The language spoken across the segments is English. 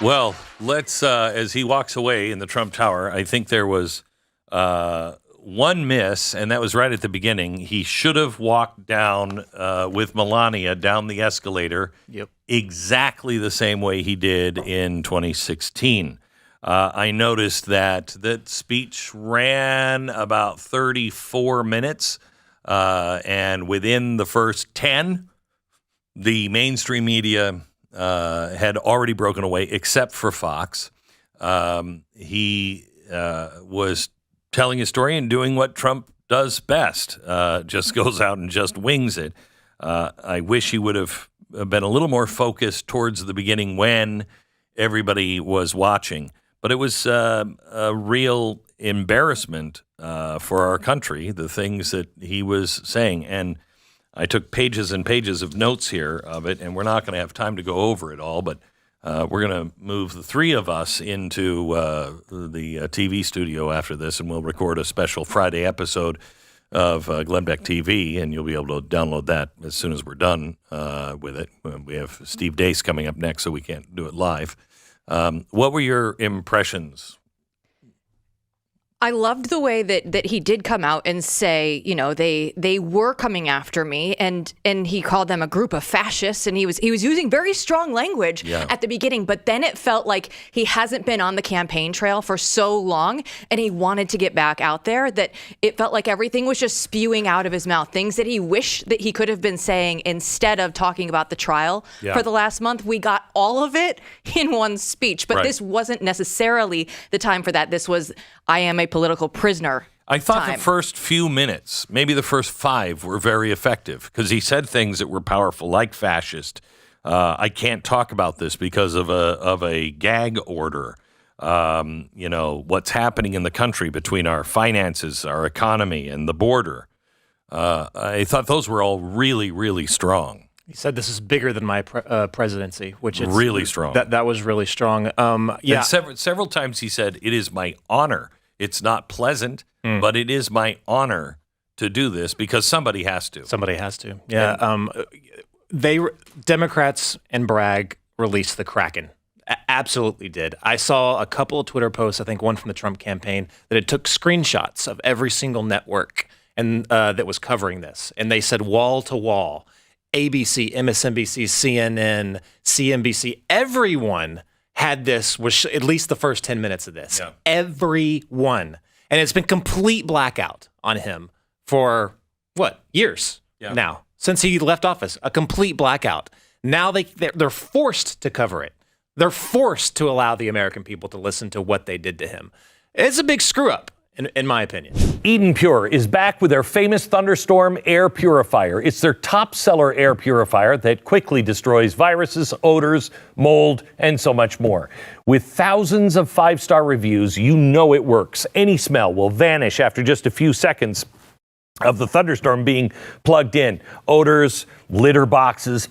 Well, let's, as he walks away in the Trump Tower, I think there was one miss, and that was right at the beginning. He should have walked down with Melania down the escalator exactly the same way he did in 2016. I noticed that speech ran about 34 minutes, and within the first 10, the mainstream media had already broken away, except for Fox. He was telling his story and doing what Trump does best, just goes out and just wings it. I wish he would have been a little more focused towards the beginning when everybody was watching. But it was a real embarrassment for our country, the things that he was saying. And I took pages and pages of notes here of it, and we're not going to have time to go over it all, but we're going to move the three of us into the TV studio after this, and we'll record a special Friday episode of Glenn Beck TV, and you'll be able to download that as soon as we're done with it. We have Steve Deace coming up next, so we can't do it live. What were your impressions? I loved the way that he did come out and say, you know, they were coming after me, and he called them a group of fascists, and he was using very strong language at the beginning, but then it felt like he hasn't been on the campaign trail for so long, and he wanted to get back out there, that it felt like everything was just spewing out of his mouth, things that he wished that he could have been saying instead of talking about the trial for the last month. We got all of it in one speech, but this wasn't necessarily the time for that. This was, I am a political prisoner. I thought the first few minutes, maybe the first 5, were very effective because he said things that were powerful, like fascist. I can't talk about this because of a gag order. You know, what's happening in the country between our finances, our economy, and the border. I thought those were all really, really strong. He said this is bigger than my presidency, which is really strong. That was really strong. And several times he said, "It is my honor. It's not pleasant, but it is my honor to do this because somebody has to." Somebody has to. Yeah. Democrats and Bragg released the Kraken. Absolutely did. I saw a couple of Twitter posts, I think one from the Trump campaign, that it took screenshots of every single network and that was covering this. And they said wall to wall, ABC, MSNBC, CNN, CNBC, everyone had this, was at least the first 10 minutes of this. Yeah. Everyone. And it's been complete blackout on him for, years now, since he left office. A complete blackout. Now they're forced to cover it. They're forced to allow the American people to listen to what they did to him. It's a big screw up, in my opinion. Eden Pure is back with their famous Thunderstorm air purifier. It's their top seller air purifier that quickly destroys viruses, odors, mold, and so much more. With thousands of 5-star reviews, you know it works. Any smell will vanish after just a few seconds of the Thunderstorm being plugged in. Odors, litter boxes,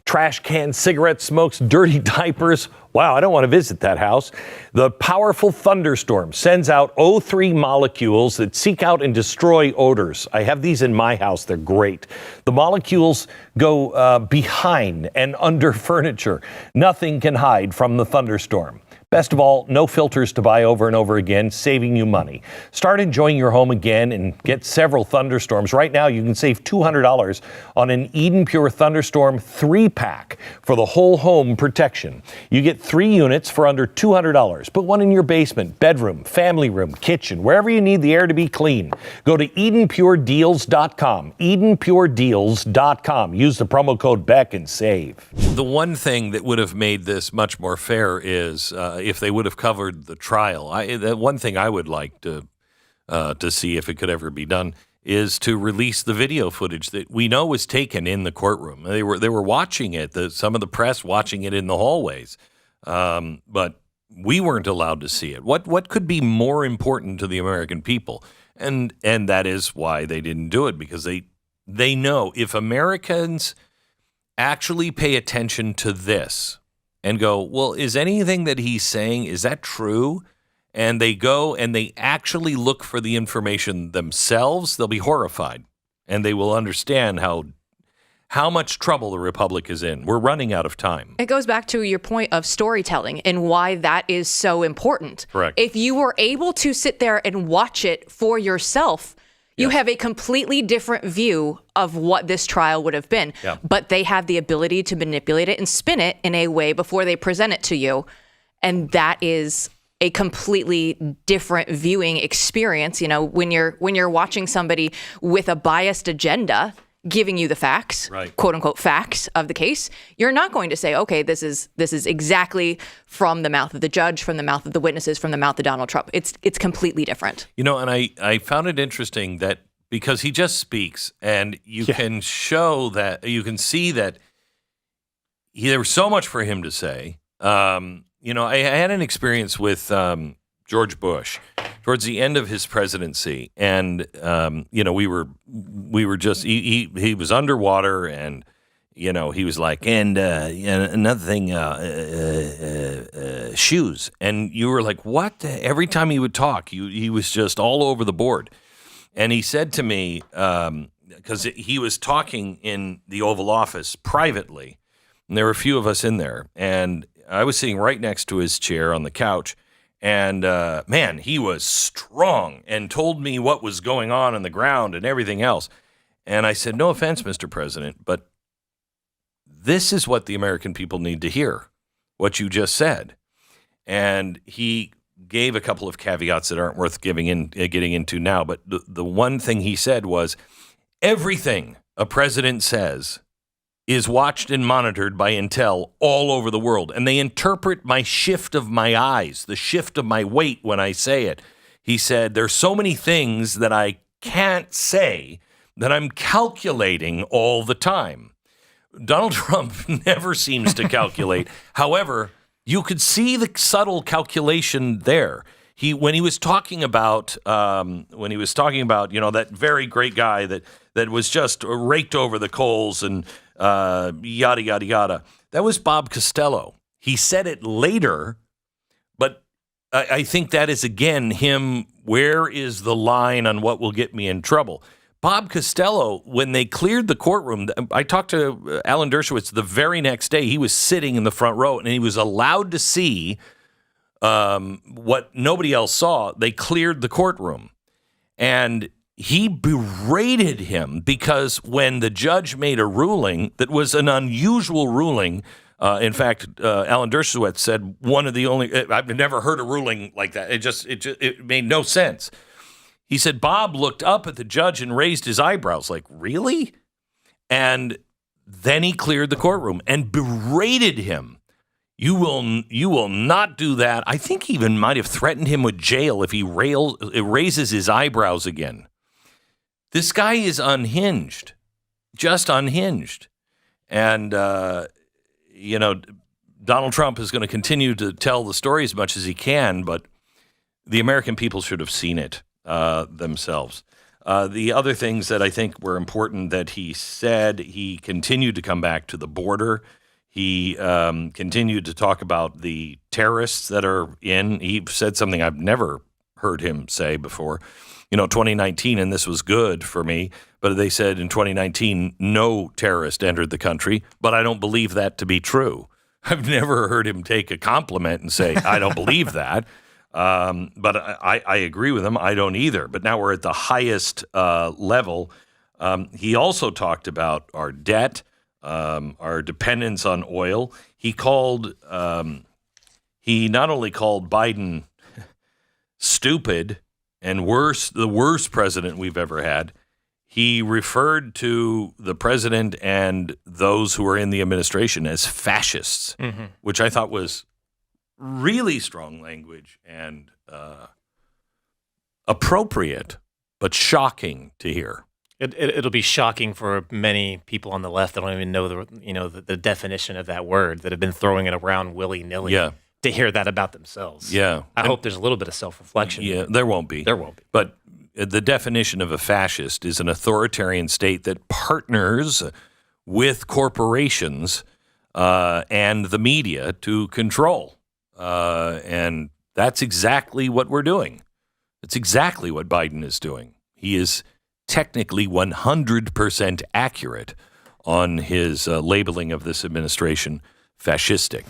trash cans, cigarette smokes, dirty diapers. Wow, I don't want to visit that house. The powerful Thunderstorm sends out O3 molecules that seek out and destroy odors. I have these in my house. They're great. The molecules go behind and under furniture. Nothing can hide from the Thunderstorm. Best of all, no filters to buy over and over again, saving you money. Start enjoying your home again and get several Thunderstorms. Right now, you can save $200 on an Eden Pure Thunderstorm 3-pack for the whole home protection. You get 3 units for under $200. Put one in your basement, bedroom, family room, kitchen, wherever you need the air to be clean. Go to EdenPureDeals.com. EdenPureDeals.com. Use the promo code BECK and save. The one thing that would have made this much more fair is if they would have covered the trial. The one thing I would like to see, if it could ever be done, is to release the video footage that we know was taken in the courtroom. They were watching it. Some of the press watching it in the hallways, but we weren't allowed to see it. What could be more important to the American people? And that is why they didn't do it, because they know if Americans actually pay attention to this and go, well, is anything that he's saying, is that true? And they go and they actually look for the information themselves, they'll be horrified. And they will understand how much trouble the Republic is in. We're running out of time. It goes back to your point of storytelling and why that is so important. Correct. If you were able to sit there and watch it for yourself, you have a completely different view of what this trial would have been. Yeah. But they have the ability to manipulate it and spin it in a way before they present it to you. And that is a completely different viewing experience. You know, when you're watching somebody with a biased agenda giving you the facts, right, quote unquote facts of the case, you're not going to say, okay, this is exactly from the mouth of the judge, from the mouth of the witnesses, from the mouth of Donald Trump. It's completely different. You know, and I found it interesting that because he just speaks and you can show that, you can see that there was so much for him to say. You know, I had an experience with George Bush towards the end of his presidency, and you know, we were just he was underwater, and you know, he was like, and another thing, shoes, and you were like, what? Every time he would talk, he was just all over the board, and he said to me, because he was talking in the Oval Office privately, and there were a few of us in there, and I was sitting right next to his chair on the couch. And, man, he was strong and told me what was going on the ground and everything else. And I said, no offense, Mr. President, but this is what the American people need to hear, what you just said. And he gave a couple of caveats that aren't worth getting into now. But the one thing he said was, everything a president says is watched and monitored by intel all over the world. And they interpret my shift of my eyes, the shift of my weight when I say it. He said, there's so many things that I can't say that I'm calculating all the time. Donald Trump never seems to calculate. However, you could see the subtle calculation there. When he was talking about, you know, that very great guy that was just raked over the coals and yada, yada, yada. That was Bob Costello. He said it later, but I think that is, again, him, where is the line on what will get me in trouble? Bob Costello, when they cleared the courtroom, I talked to Alan Dershowitz the very next day. He was sitting in the front row, and he was allowed to see what nobody else saw. They cleared the courtroom. And he berated him because when the judge made a ruling that was an unusual ruling, in fact, Alan Dershowitz said one of the only, I've never heard a ruling like that. It made no sense. He said Bob looked up at the judge and raised his eyebrows like, really? And then he cleared the courtroom and berated him. You will not do that. I think he even might have threatened him with jail if he raises his eyebrows again. This guy is unhinged, just unhinged. And, you know, Donald Trump is going to continue to tell the story as much as he can, but the American people should have seen it themselves. The other things that I think were important that he said, he continued to come back to the border. He continued to talk about the terrorists that are in. He said something I've never heard him say before. You know, 2019, and this was good for me, but they said in 2019, no terrorist entered the country, but I don't believe that to be true. I've never heard him take a compliment and say, I don't believe that. But I agree with him. I don't either. But now we're at the highest level. He also talked about our debt, our dependence on oil. He not only called Biden stupid and the worst president we've ever had, he referred to the president and those who are in the administration as fascists, which I thought was really strong language and appropriate, but shocking to hear. It'll be shocking for many people on the left that don't even know the definition of that word, that have been throwing it around willy-nilly. Yeah. To hear that about themselves. Yeah. I hope there's a little bit of self-reflection. Yeah, there won't be. There won't be. But the definition of a fascist is an authoritarian state that partners with corporations and the media to control. And that's exactly what we're doing. It's exactly what Biden is doing. He is technically 100% accurate on his labeling of this administration fascistic.